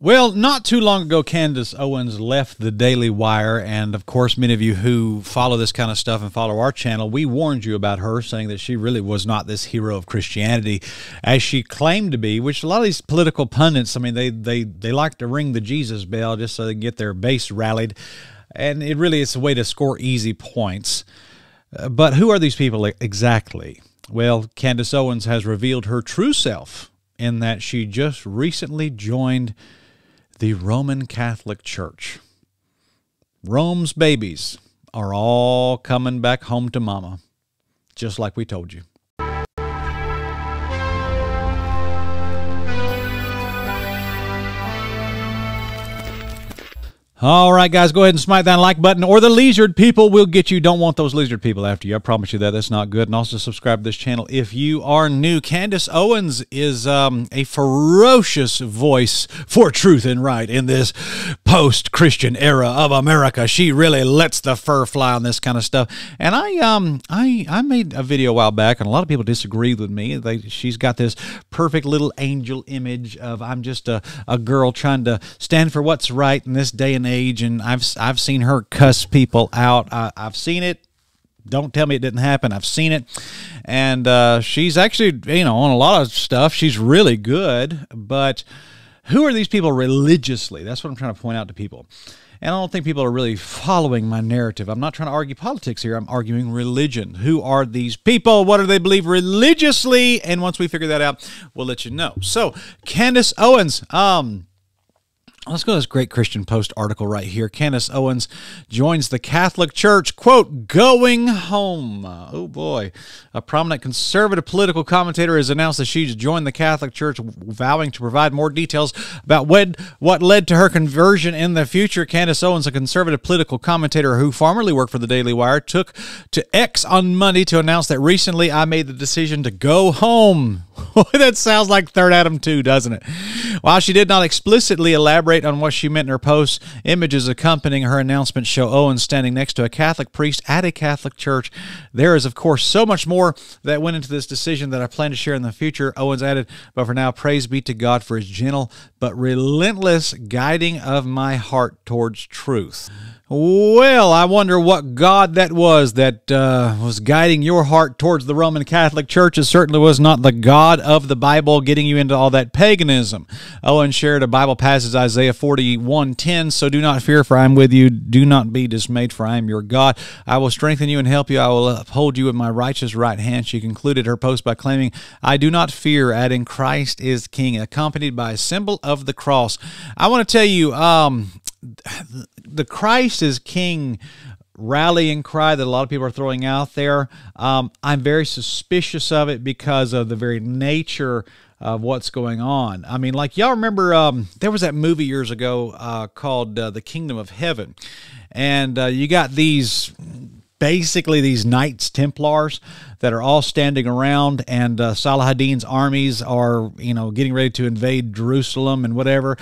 Well, not too long ago, Candace Owens left the Daily Wire, and of course, many of you who follow this kind of stuff and follow our channel, we warned you about her, saying that she really was not this hero of Christianity as she claimed to be, which a lot of these political pundits, I mean, they like to ring the Jesus bell just so they can get their base rallied, and it really is a way to score easy points. But who are these people exactly? Well, Candace Owens has revealed her true self in that she just recently joined the Roman Catholic Church. Rome's babies are all coming back home to mama, just like we told you. All right, guys, go ahead and smite that like button, or the leisured people will get you. Don't want those leisured people after you. I promise you that. That's not good. And also subscribe to this channel if you are new. Candace Owens is a ferocious voice for truth and right in this post-Christian era of America. She really lets the fur fly on this kind of stuff. And I made a video a while back, and a lot of people disagreed with me. She's got this perfect little angel image of I'm just a girl trying to stand for what's right in this day and age, and I've seen her cuss people out. I've seen it. Don't tell me it didn't happen. I've seen it. And she's actually, you know, on a lot of stuff, she's really good. But who are these people religiously? That's what I'm trying to point out to people. And I don't think people are really following my narrative. I'm not trying to argue politics here. I'm arguing religion. Who are these people? What do they believe religiously? And once we figure that out, we'll let you know. So, Candace Owens, let's go to this great Christian Post article right here. Candace Owens joins the Catholic Church, quote, going home. Oh, boy. A prominent conservative political commentator has announced that she's joined the Catholic Church, vowing to provide more details about what led to her conversion in the future. Candace Owens, a conservative political commentator who formerly worked for the Daily Wire, took to X on Monday to announce that recently I made the decision to go home. That sounds like Third Adam 2, doesn't it? While she did not explicitly elaborate on what she meant in her post, images accompanying her announcement show Owens standing next to a Catholic priest at a Catholic church. There is, of course, so much more that went into this decision that I plan to share in the future, Owens added, but for now, praise be to God for his gentle but relentless guiding of my heart towards truth. Well, I wonder what God that was guiding your heart towards the Roman Catholic Church. It certainly was not the God of the Bible getting you into all that paganism. Owen shared a Bible passage, Isaiah 41:10, so do not fear, for I am with you. Do not be dismayed, for I am your God. I will strengthen you and help you. I will uphold you with my righteous right hand. She concluded her post by claiming, I do not fear, adding, Christ is King, accompanied by a symbol of the cross. I want to tell you, the Christ is King rallying cry that a lot of people are throwing out there, I'm very suspicious of it because of the very nature of what's going on. I mean, like, y'all remember there was that movie years ago called The Kingdom of Heaven, and you got basically these Knights Templars that are all standing around, and Saladin's armies are, you know, getting ready to invade Jerusalem and whatever,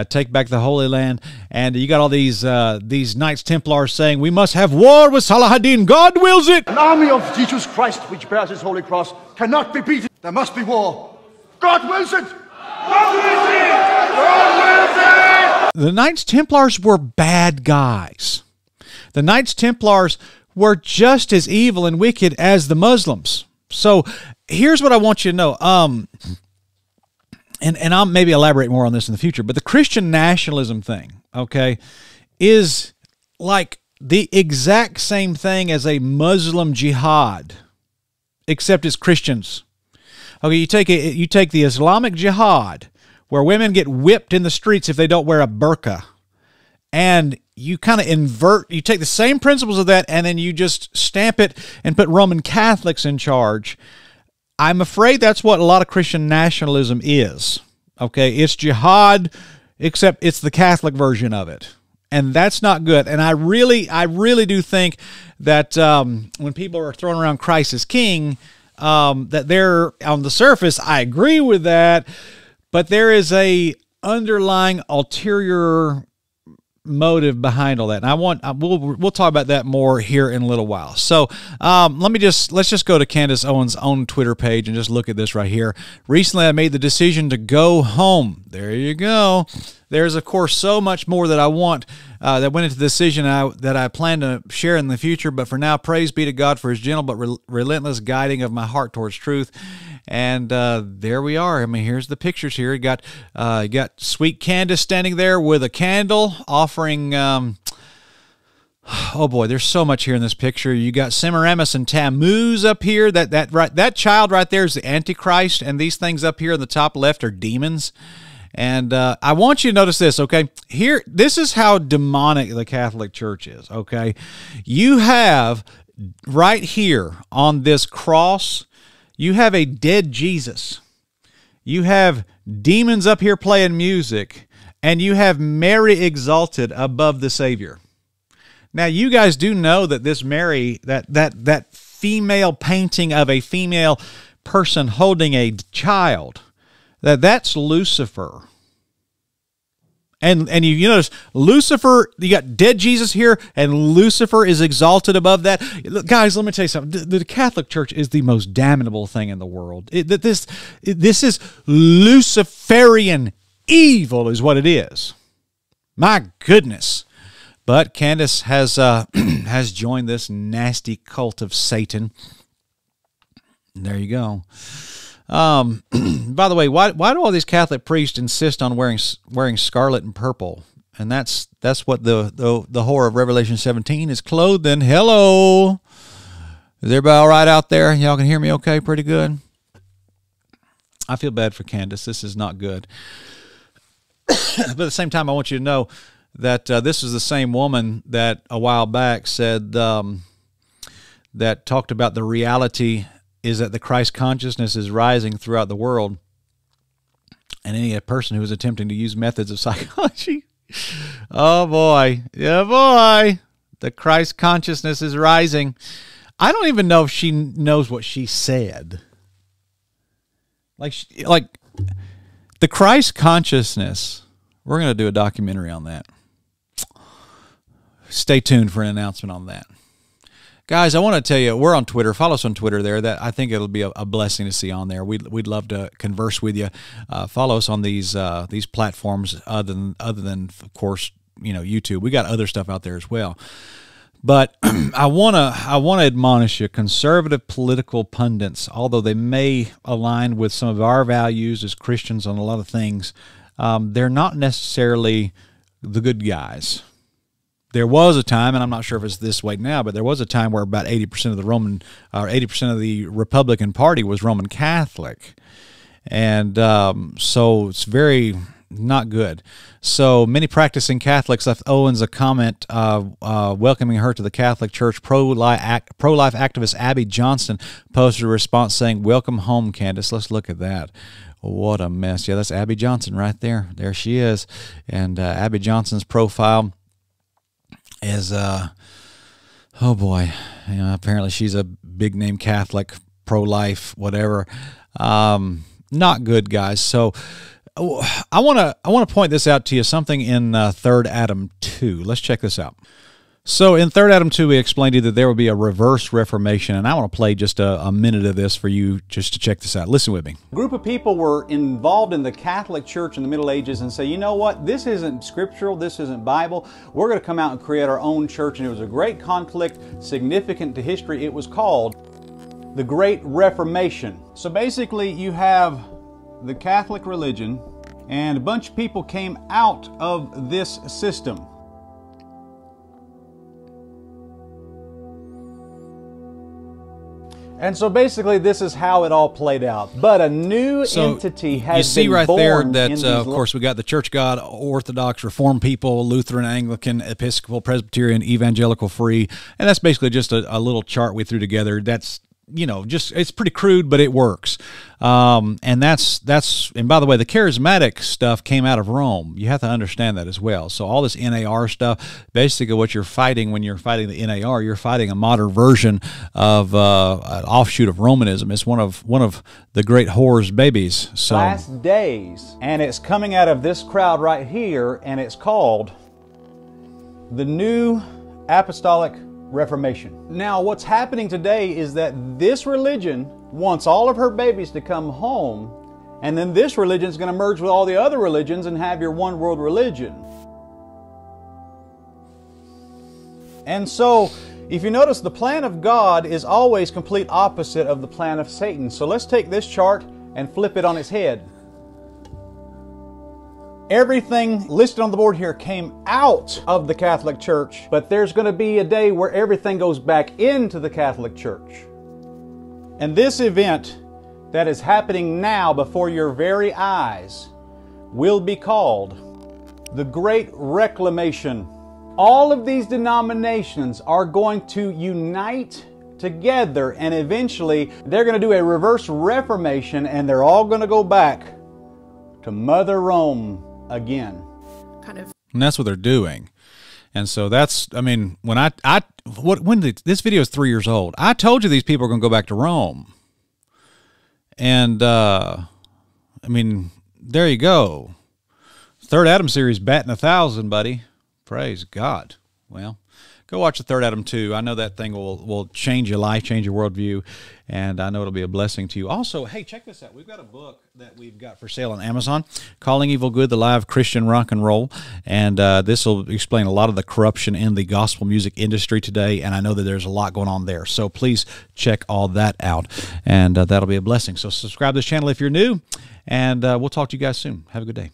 take back the Holy Land, and you got all these Knights Templars saying, we must have war with Saladin, God wills it! An army of Jesus Christ which bears his holy cross cannot be beaten. There must be war. God wills it! God wills it! God wills it! The Knights Templars were bad guys. The Knights Templars were just as evil and wicked as the Muslims. So here's what I want you to know. And I'll maybe elaborate more on this in the future, but the Christian nationalism thing, okay, is like the exact same thing as a Muslim jihad, except it's Christians. Okay, you take the Islamic jihad, where women get whipped in the streets if they don't wear a burqa, and you kind of you take the same principles of that, and then you just stamp it and put Roman Catholics in charge. I'm afraid that's what a lot of Christian nationalism is. Okay, it's jihad, except it's the Catholic version of it. And that's not good. And I really do think that when people are throwing around Christ as King, that they're, on the surface, I agree with that, but there is a underlying ulterior motive behind all that, and we'll talk about that more here in a little while. So let's just go to Candace Owens' own Twitter page and just look at this right here. Recently, I made the decision to go home. There you go. There's of course so much more that I want that went into the decision that I plan to share in the future. But for now, praise be to God for His gentle but relentless guiding of my heart towards truth. And there we are. I mean, here's the pictures here. You got sweet Candace standing there with a candle offering. Oh boy, there's so much here in this picture. You got Semiramis and Tammuz up here. That child right there is the Antichrist, and these things up here in the top left are demons. And I want you to notice this, okay? Here, this is how demonic the Catholic Church is, okay? You have right here on this cross, you have a dead Jesus. You have demons up here playing music, and you have Mary exalted above the Savior. Now, you guys do know that this Mary, that female painting of a female person holding a child, that's Lucifer. And you notice Lucifer, you got dead Jesus here, and Lucifer is exalted above that. Look, guys, let me tell you something. The Catholic Church is the most damnable thing in the world. This is Luciferian evil is what it is. My goodness. But Candace has has joined this nasty cult of Satan. There you go. By the way, why do all these Catholic priests insist on wearing scarlet and purple? And that's what the whore of Revelation 17 is clothed in. Hello, is everybody all right out there? Y'all can hear me okay, pretty good. I feel bad for Candace. This is not good. But at the same time, I want you to know that this is the same woman that a while back said that talked about the reality is that the Christ consciousness is rising throughout the world, and any person who is attempting to use methods of psychology, oh boy, yeah boy, the Christ consciousness is rising. I don't even know if she knows what she said. Like the Christ consciousness, we're going to do a documentary on that. Stay tuned for an announcement on that. Guys, I want to tell you, we're on Twitter. Follow us on Twitter there. That I think it'll be a blessing to see on there. We'd love to converse with you. Follow us on these platforms other than of course, YouTube. We got other stuff out there as well. But I wanna admonish you, conservative political pundits, although they may align with some of our values as Christians on a lot of things, they're not necessarily the good guys. There was a time, and I'm not sure if it's this way now, but there was a time where about 80% of the 80% of the Republican Party was Roman Catholic, and so it's very not good. So many practicing Catholics left Owens a comment welcoming her to the Catholic Church. Pro-life activist Abby Johnston posted a response saying, "Welcome home, Candace." Let's look at that. What a mess. Yeah, that's Abby Johnson right there. There she is, and Abby Johnson's profile is oh boy, apparently she's a big name Catholic, pro-life, whatever. Not good, guys. So I want to point this out to you, something in 3 Adam 2. Let's check this out. So in 3 Adam 2, we explained to you that there will be a reverse reformation, and I want to play just a minute of this for you just to check this out. Listen with me. A group of people were involved in the Catholic Church in the Middle Ages and say, you know what, this isn't scriptural, this isn't Bible, we're going to come out and create our own church. And it was a great conflict, significant to history. It was called the Great Reformation. So basically you have the Catholic religion, and a bunch of people came out of this system. And so basically this is how it all played out. But a new entity has been born. You see right there that, of course, we got the Church of God, Orthodox, Reformed people, Lutheran, Anglican, Episcopal, Presbyterian, Evangelical, Free. And that's basically just a little chart we threw together. That's, just, it's pretty crude, but it works. And and by the way, the charismatic stuff came out of Rome. You have to understand that as well. So all this NAR stuff, basically what you're fighting when you're fighting the NAR, you're fighting a modern version of an offshoot of Romanism. It's one of the great whore's babies. So last days, and it's coming out of this crowd right here, and it's called the New Apostolic Reformation. Now, what's happening today is that this religion wants all of her babies to come home, and then this religion is going to merge with all the other religions and have your one world religion. And so, if you notice, the plan of God is always complete opposite of the plan of Satan. So let's take this chart and flip it on its head. Everything listed on the board here came out of the Catholic Church, but there's going to be a day where everything goes back into the Catholic Church. And this event that is happening now before your very eyes will be called the Great Reclamation. All of these denominations are going to unite together, and eventually they're going to do a reverse reformation, and they're all going to go back to Mother Rome again. And that's what they're doing. And so that's, I mean, this video is 3 years old. I told you these people are going to go back to Rome. And, I mean, there you go. Third Adam series batting 1,000, buddy. Praise God. Well, go watch the Third Adam 2. I know that thing will change your life, change your worldview, and I know it'll be a blessing to you. Also, hey, check this out. We've got a book that we've got for sale on Amazon, Calling Evil Good, the Live Christian Rock and Roll, and this will explain a lot of the corruption in the gospel music industry today, and I know that there's a lot going on there, so please check all that out, and that'll be a blessing. So subscribe to this channel if you're new, and we'll talk to you guys soon. Have a good day.